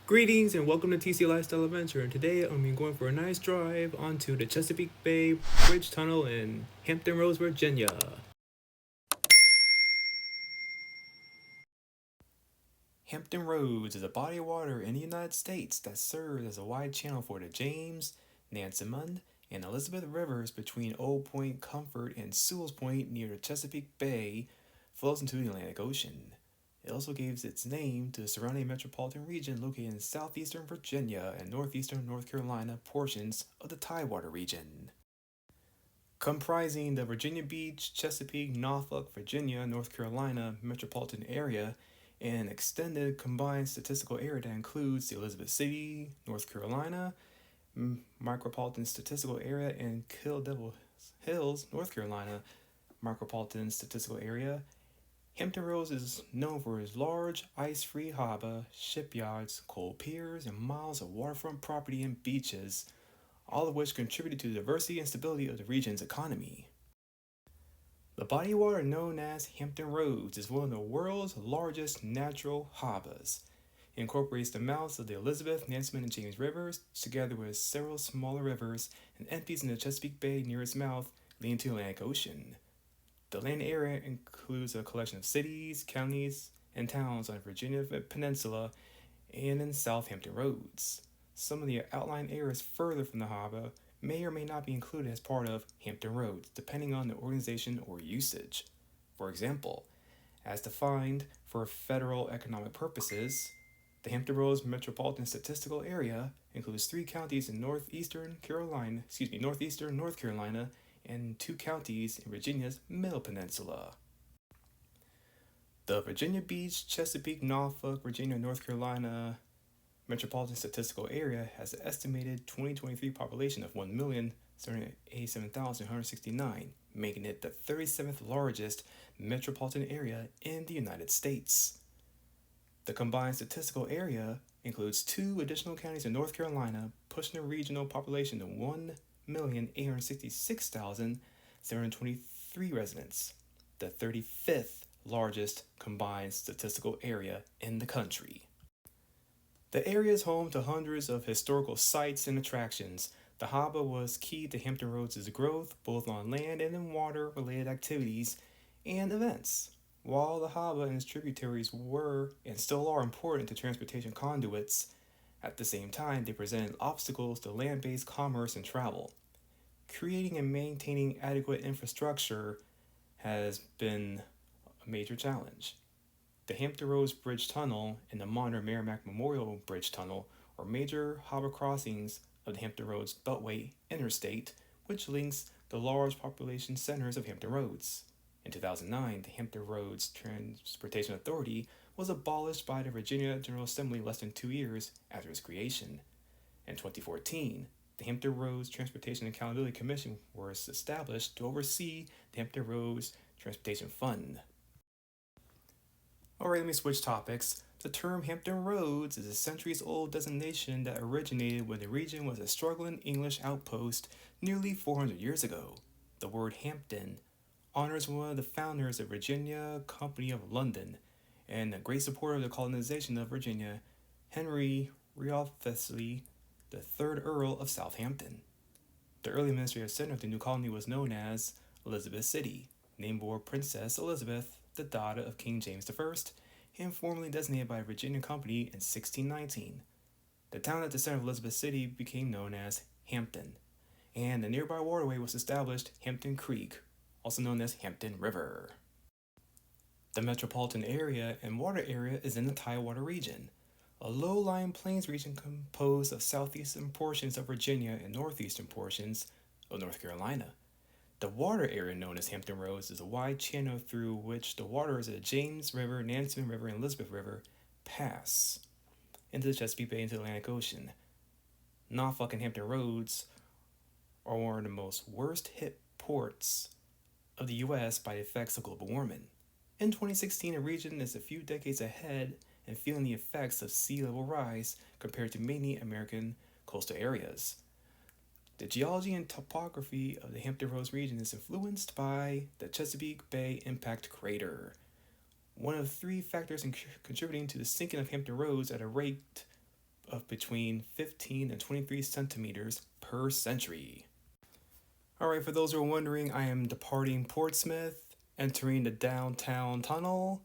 Greetings and welcome to TC Lifestyle Adventure. And today I'm going for a nice drive onto the Chesapeake Bay Bridge Tunnel in Hampton Roads, Virginia. Hampton Roads is a body of water in the United States that serves as a wide channel for the James, Nansemond, and Elizabeth rivers between Old Point Comfort and Sewell's Point near the Chesapeake Bay, flows into the Atlantic Ocean. It also gives its name to the surrounding metropolitan region located in southeastern Virginia and northeastern North Carolina portions of the Tidewater region. Comprising the Virginia Beach, Chesapeake, Norfolk, Virginia, North Carolina metropolitan area, an extended combined statistical area that includes the Elizabeth City, North Carolina, micropolitan statistical area, and Kill Devil Hills, North Carolina micropolitan statistical area. Hampton Roads is known for its large, ice-free harbor, shipyards, coal piers, and miles of waterfront property and beaches, all of which contributed to the diversity and stability of the region's economy. The body of water known as Hampton Roads is one of the world's largest natural harbors. It incorporates the mouths of the Elizabeth, Nansemond, and James rivers, together with several smaller rivers, and empties in the Chesapeake Bay near its mouth, leading to the Atlantic Ocean. The land area includes a collection of cities, counties, and towns on the Virginia Peninsula and in Southampton Roads. Some of the outlying areas further from the harbor may or may not be included as part of Hampton Roads, depending on the organization or usage. For example, as defined for federal economic purposes, the Hampton Roads Metropolitan Statistical Area includes 3 counties in northeastern North Carolina, and 2 counties in Virginia's Middle Peninsula. The Virginia Beach, Chesapeake, Norfolk, Virginia, North Carolina Metropolitan Statistical Area has an estimated 2023 population of 1,787,169, making it the 37th largest metropolitan area in the United States. The combined statistical area includes 2 additional counties in North Carolina, pushing the regional population to 1,866,723 residents, the 35th largest combined statistical area in the country. The area is home to hundreds of historical sites and attractions. The harbor was key to Hampton Roads' growth, both on land and in water-related activities and events. While the harbor and its tributaries were and still are important to transportation conduits, at the same time they presented obstacles to land-based commerce and travel. Creating and maintaining adequate infrastructure has been a major challenge. The Hampton Roads Bridge Tunnel and the modern Merrimack Memorial Bridge Tunnel are major harbor crossings of the Hampton Roads Beltway Interstate, which links the large population centers of Hampton Roads. In 2009, the Hampton Roads Transportation Authority was abolished by the Virginia General Assembly less than 2 years after its creation. In 2014, the Hampton Roads Transportation Accountability Commission was established to oversee the Hampton Roads Transportation Fund. Alright, let me switch topics. The term Hampton Roads is a centuries-old designation that originated when the region was a struggling English outpost nearly 400 years ago. The word Hampton honors one of the founders of Virginia Company of London and a great supporter of the colonization of Virginia, Henry Wriothesley, the 3rd Earl of Southampton. The early administrative center of the new colony was known as Elizabeth City, named for Princess Elizabeth, the daughter of King James I, and formally designated by the Virginia Company in 1619. The town at the center of Elizabeth City became known as Hampton, and the nearby waterway was established Hampton Creek, also known as Hampton River. The metropolitan area and water area is in the Tidewater region, a low-lying plains region composed of southeastern portions of Virginia and northeastern portions of North Carolina. The water area known as Hampton Roads is a wide channel through which the waters of the James River, Nansemond River, and Elizabeth River pass into the Chesapeake Bay into the Atlantic Ocean. Norfolk and Hampton Roads are one of the most worst-hit ports of the U.S. by the effects of global warming. In 2016, the region is a few decades ahead in feeling the effects of sea level rise compared to many American coastal areas. The geology and topography of the Hampton Roads region is influenced by the Chesapeake Bay Impact Crater, one of 3 factors contributing to the sinking of Hampton Roads at a rate of between 15 and 23 centimeters per century. Alright, for those who are wondering, I am departing Portsmouth, entering the downtown tunnel,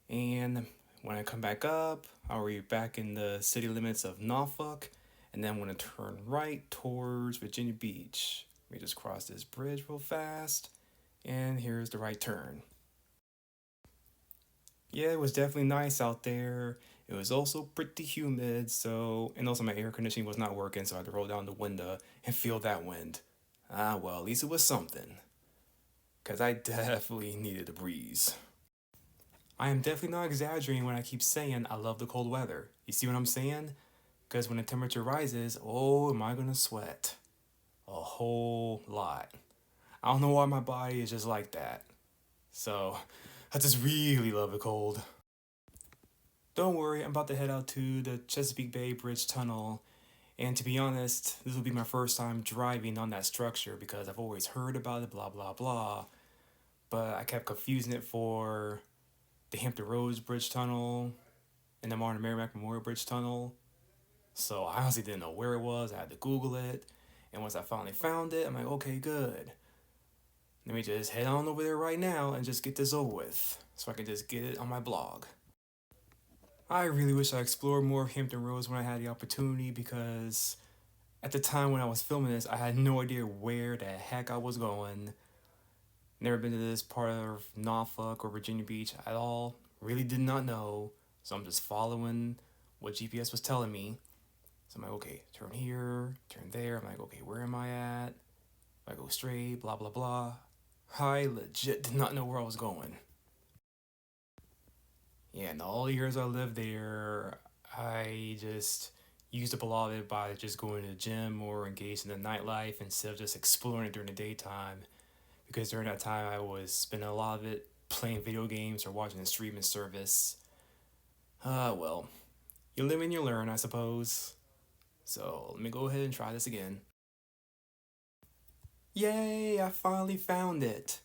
and when I come back up, I'll be back in the city limits of Norfolk, and then I'm going to turn right towards Virginia Beach. Let me just cross this bridge real fast, and here's the right turn. Yeah, it was definitely nice out there. It was also pretty humid, and also my air conditioning was not working, so I had to roll down the window and feel that wind. Ah, well, at least it was something, because I definitely needed a breeze. I am definitely not exaggerating when I keep saying I love the cold weather. You see what I'm saying? Because when the temperature rises, oh, am I gonna sweat? A whole lot. I don't know why my body is just like that. So, I just really love the cold. Don't worry, I'm about to head out to the Chesapeake Bay Bridge Tunnel. And to be honest, this will be my first time driving on that structure because I've always heard about it, blah, blah, blah. But I kept confusing it for the Hampton Roads Bridge Tunnel and the Martin Merrimack Memorial Bridge Tunnel. So I honestly didn't know where it was. I had to Google it. And once I finally found it, I'm like, okay, good. Let me just head on over there right now and just get this over with so I can just get it on my blog. I really wish I explored more of Hampton Roads when I had the opportunity because at the time when I was filming this, I had no idea where the heck I was going. Never been to this part of Norfolk or Virginia Beach at all. Really did not know. So I'm just following what GPS was telling me. So I'm like, okay, turn here, turn there. I'm like, okay, where am I at? I go straight, blah, blah, blah. I legit did not know where I was going. Yeah, and all the years I lived there, I just used up a lot of it by just going to the gym or engaged in the nightlife instead of just exploring it during the daytime. Because during that time, I was spending a lot of it playing video games or watching a streaming service. Well, you live and you learn, I suppose. So let me go ahead and try this again. Yay, I finally found it.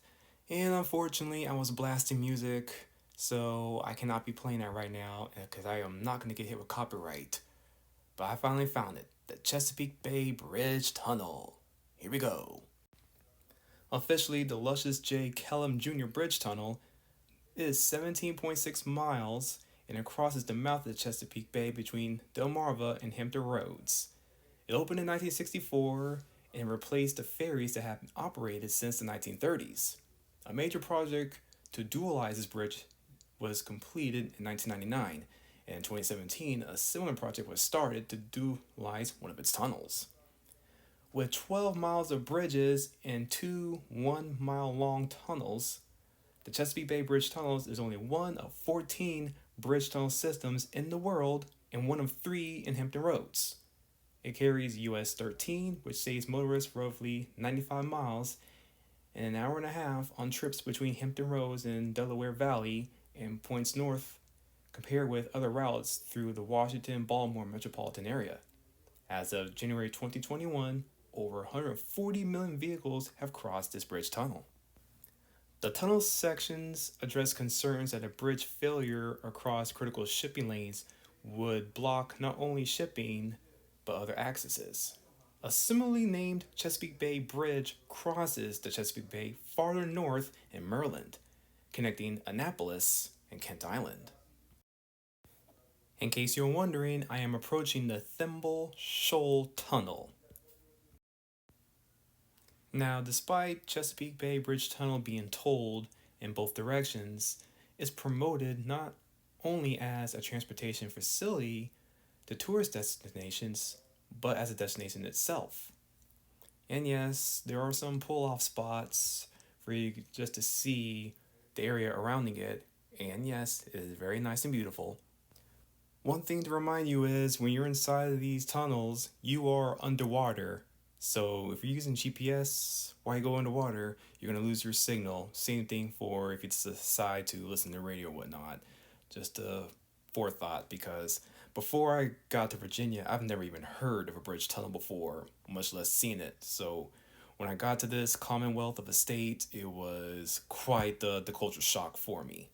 And unfortunately, I was blasting music, so I cannot be playing that right now because I am not going to get hit with copyright. But I finally found it, the Chesapeake Bay Bridge Tunnel. Here we go. Officially, the Lucius J. Kellum Jr. Bridge Tunnel is 17.6 miles and it crosses the mouth of the Chesapeake Bay between Delmarva and Hampton Roads. It opened in 1964 and replaced the ferries that have been operated since the 1930s. A major project to dualize this bridge was completed in 1999, and in 2017, a similar project was started to dualize one of its tunnels. With 12 miles of bridges and two 1 mile long tunnels, the Chesapeake Bay Bridge Tunnels is only one of 14 bridge tunnel systems in the world and one of 3 in Hampton Roads. It carries US 13, which saves motorists roughly 95 miles and an hour and a half on trips between Hampton Roads and Delaware Valley and points north compared with other routes through the Washington-Baltimore metropolitan area. As of January 2021, over 140 million vehicles have crossed this bridge tunnel. The tunnel sections address concerns that a bridge failure across critical shipping lanes would block not only shipping, but other accesses. A similarly named Chesapeake Bay Bridge crosses the Chesapeake Bay farther north in Maryland, connecting Annapolis and Kent Island. In case you're wondering, I am approaching the Thimble Shoal Tunnel. Now, despite Chesapeake Bay Bridge Tunnel being tolled in both directions, it's promoted not only as a transportation facility to tourist destinations, but as a destination itself. And yes, there are some pull-off spots for you just to see the area surrounding it, and yes, it is very nice and beautiful. One thing to remind you is when you're inside of these tunnels, you are underwater. So if you're using GPS while you go underwater, you're going to lose your signal. Same thing for if you decide to listen to radio or whatnot. Just a forethought, because before I got to Virginia, I've never even heard of a bridge tunnel before, much less seen it. So when I got to this Commonwealth of a state, it was quite the culture shock for me.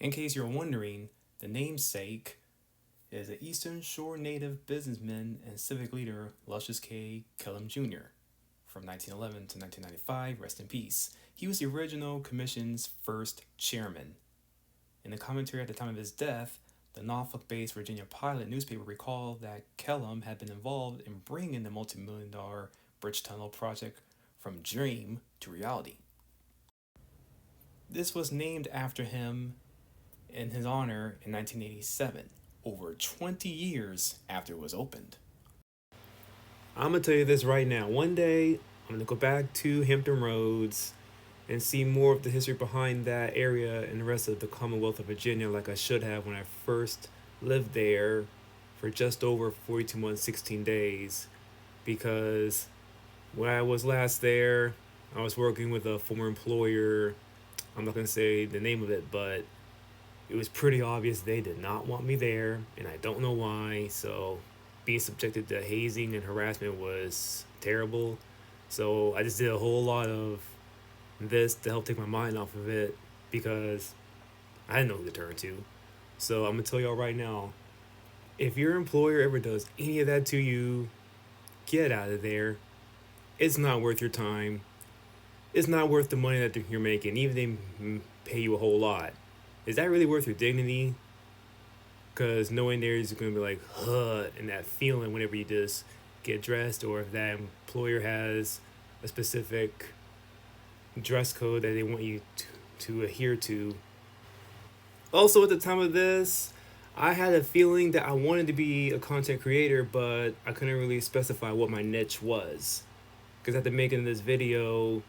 In case you're wondering, the namesake is an Eastern Shore native businessman and civic leader Lucius K. Kellum Jr. from 1911 to 1995, rest in peace. He was the original commission's first chairman. In the commentary at the time of his death, the Norfolk-based Virginia Pilot newspaper recalled that Kellum had been involved in bringing the multi-million-dollar bridge tunnel project from dream to reality. This was named after him in his honor in 1987, over 20 years after it was opened. I'm gonna tell you this right now. One day, I'm gonna go back to Hampton Roads and see more of the history behind that area and the rest of the Commonwealth of Virginia like I should have when I first lived there for just over 42 months, 16 days. Because when I was last there, I was working with a former employer. I'm not gonna say the name of it, but it was pretty obvious they did not want me there, and I don't know why. So being subjected to hazing and harassment was terrible. So I just did a whole lot of this to help take my mind off of it because I didn't know who to turn to. So I'm gonna tell y'all right now, if your employer ever does any of that to you, get out of there. It's not worth your time. It's not worth the money that you're making, even if they pay you a whole lot. Is that really worth your dignity? Because knowing there's going to be like, and that feeling whenever you just get dressed, or if that employer has a specific dress code that they want you to adhere to. Also, at the time of this, I had a feeling that I wanted to be a content creator, but I couldn't really specify what my niche was. Because after making this video,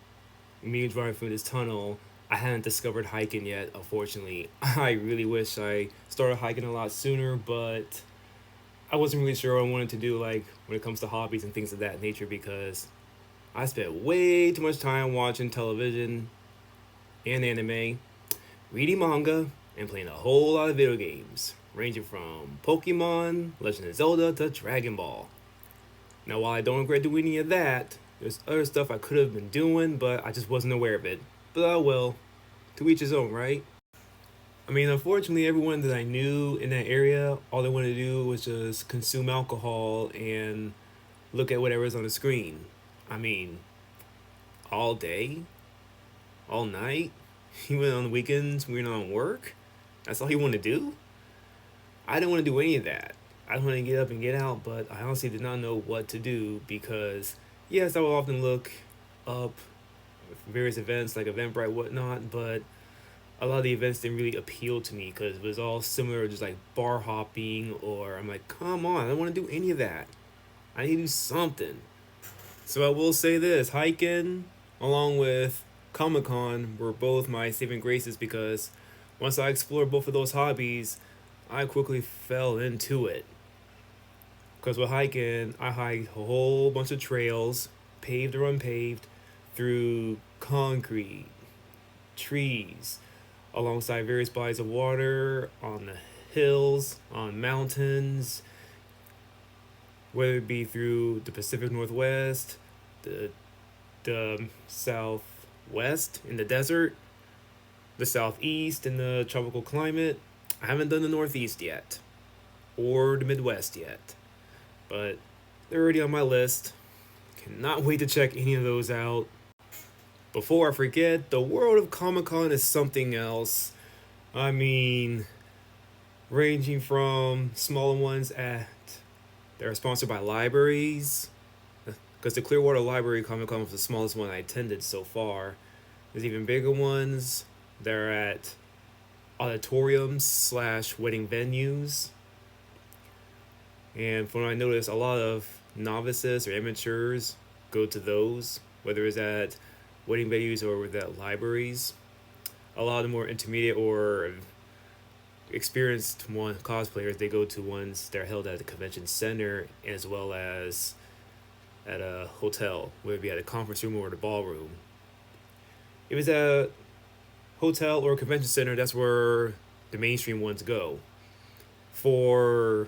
me driving through this tunnel, I hadn't discovered hiking yet, unfortunately. I really wish I started hiking a lot sooner, but I wasn't really sure what I wanted to do, like, when it comes to hobbies and things of that nature, because I spent way too much time watching television and anime, reading manga, and playing a whole lot of video games, ranging from Pokemon, Legend of Zelda, to Dragon Ball. Now, while I don't regret doing any of that, there's other stuff I could have been doing, but I just wasn't aware of it. But well, to each his own, right? I mean, unfortunately, everyone that I knew in that area, all they wanted to do was just consume alcohol and look at whatever's on the screen. I mean, all day, all night, even on the weekends when you're not on work. That's all you want to do? I didn't want to do any of that. I wanted to get up and get out, but I honestly did not know what to do because, yes, I would often look up various events like Eventbrite, whatnot, but a lot of the events didn't really appeal to me because it was all similar, just like bar hopping, or I'm like, come on, I don't want to do any of that. I need to do something. So I will say this, hiking along with Comic-Con were both my saving graces because once I explored both of those hobbies, I quickly fell into it. Because with hiking, I hiked a whole bunch of trails, paved or unpaved, through concrete, trees, alongside various bodies of water, on the hills, on mountains, whether it be through the Pacific Northwest, the Southwest in the desert, the Southeast in the tropical climate. I haven't done the Northeast yet, or the Midwest yet, but they're already on my list. Cannot wait to check any of those out. Before I forget, the world of Comic-Con is something else. I mean, ranging from smaller ones that are sponsored by libraries, because the Clearwater Library Comic-Con was the smallest one I attended so far. There's even bigger ones that are at auditoriums / wedding venues. And from what I noticed, a lot of novices or amateurs go to those, whether it's at wedding venues or with at libraries. A lot of the more intermediate or experienced cosplayers, they go to ones that are held at the convention center as well as at a hotel, whether it be at a conference room or the ballroom. If it's a hotel or a convention center, that's where the mainstream ones go. For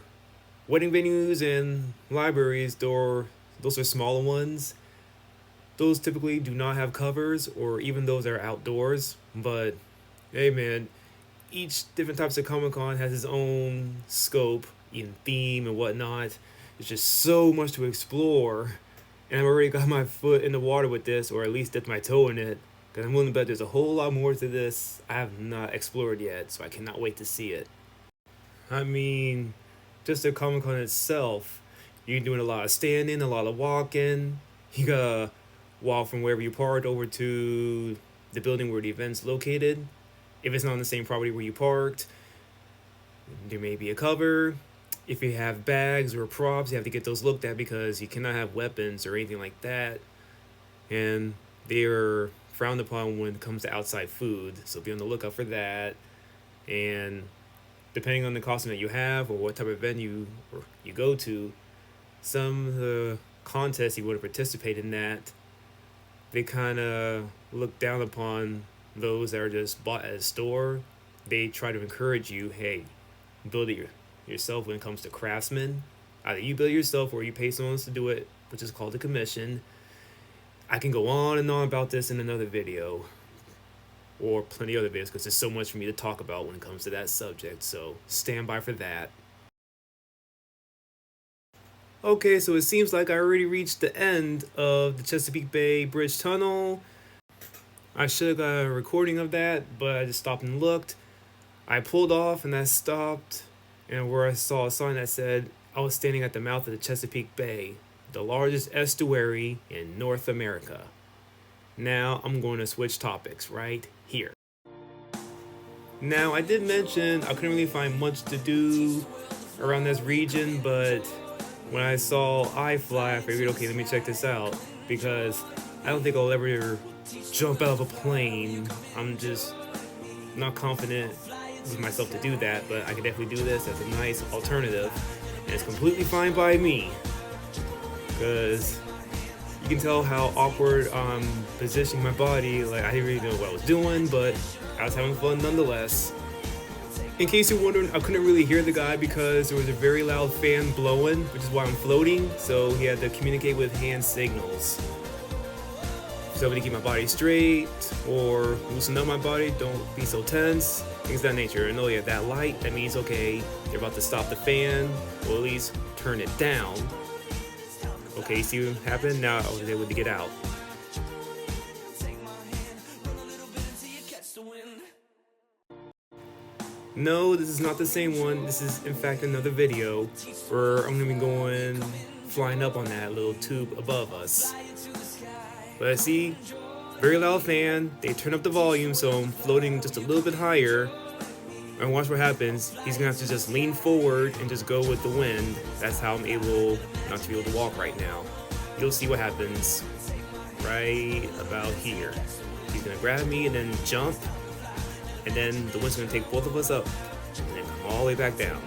wedding venues and libraries, those are smaller ones. Those typically do not have covers, or even those that are outdoors. But hey man, each different types of Comic-Con has its own scope in theme and whatnot. There's just so much to explore, and I've already got my foot in the water with this, or at least dipped my toe in it, because I'm willing to bet there's a whole lot more to this I have not explored yet, so I cannot wait to see it. I mean, just the Comic Con itself, you're doing a lot of standing, a lot of walking. You gotta walk from wherever you parked over to the building where the event's located. If it's not on the same property where you parked, there may be a cover. If you have bags or props, you have to get those looked at because you cannot have weapons or anything like that. And they are frowned upon when it comes to outside food, so be on the lookout for that. And depending on the costume that you have or what type of venue you go to, some of the contests you would have participated in that, they kind of look down upon those that are just bought at a store. They try to encourage you, hey, build it yourself when it comes to craftsmen. Either you build it yourself or you pay someone else to do it, which is called a commission. I can go on and on about this in another video, or plenty of other videos, because there's so much for me to talk about when it comes to that subject, so stand by for that. Okay, so it seems like I already reached the end of the Chesapeake Bay Bridge Tunnel. I should have got a recording of that, but I just stopped and looked. I pulled off and I stopped, and where I saw a sign that said I was standing at the mouth of the Chesapeake Bay, the largest estuary in North America. Now I'm going to switch topics right here. Now, I did mention I couldn't really find much to do around this region, but when I saw iFly, I figured, okay, let me check this out, because I don't think I'll ever jump out of a plane. I'm just not confident with myself to do that, but I can definitely do this as a nice alternative, and it's completely fine by me, because you can tell how awkward I'm positioning my body. Like, I didn't really know what I was doing, but I was having fun nonetheless. In case you're wondering, I couldn't really hear the guy because there was a very loud fan blowing, which is why I'm floating, so he had to communicate with hand signals. So to keep my body straight, or loosen up my body, don't be so tense, things of that nature. And oh yeah, that light, that means, okay, they're about to stop the fan, or at least turn it down. Okay, see what happened? Now I was able to get out. No, this is not the same one. This is, in fact, another video where I'm gonna be flying up on that little tube above us. But see, very loud fan. They turn up the volume, so I'm floating just a little bit higher. And watch what happens. He's gonna have to just lean forward and just go with the wind. That's how I'm able not to be able to walk right now. You'll see what happens right about here. He's gonna grab me and then jump. And then the wind's gonna take both of us up and then come all the way back down.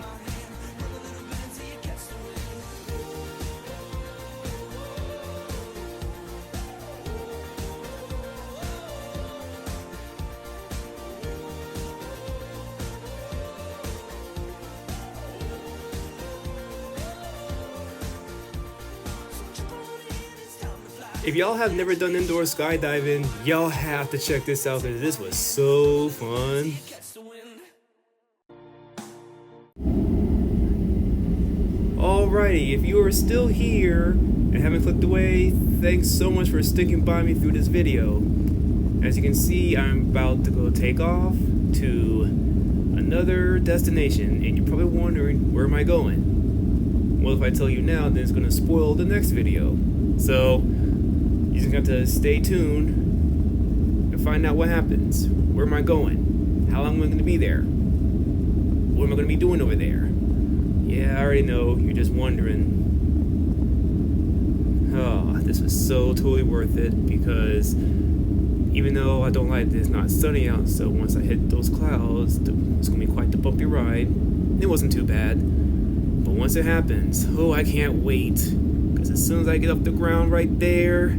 If y'all have never done indoor skydiving, y'all have to check this out, because this was so fun. Alrighty, if you are still here and haven't clicked away, thanks so much for sticking by me through this video. As you can see, I'm about to go take off to another destination, and you're probably wondering, where am I going? Well, if I tell you now, then it's going to spoil the next video. So you just have to stay tuned and find out what happens. Where am I going? How long am I going to be there? What am I going to be doing over there? Yeah, I already know. You're just wondering. Oh, this was so totally worth it, because even though I don't like it, it's not sunny out, so once I hit those clouds, it's going to be quite the bumpy ride. It wasn't too bad. But once it happens, oh, I can't wait. Because as soon as I get off the ground right there,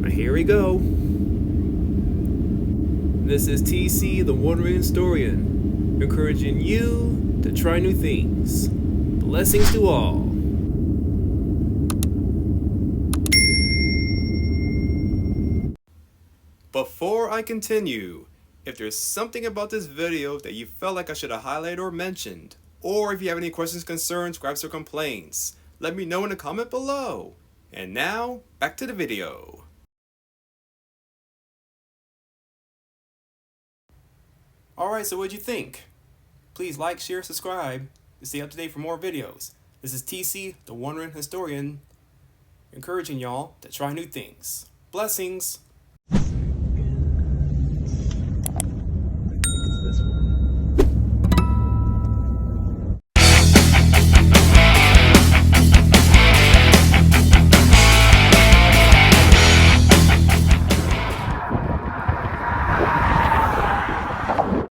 here we go. This is TC, the Wandering Historian, encouraging you to try new things. Blessings to all. Before I continue, if there's something about this video that you felt like I should have highlighted or mentioned, Or if you have any questions, concerns, gripes, or complaints, let me know in the comment below. And now, back to the video. Alright, so what'd you think? Please like, share, subscribe to stay up to date for more videos. This is TC, the Wandering Historian, encouraging y'all to try new things. Blessings!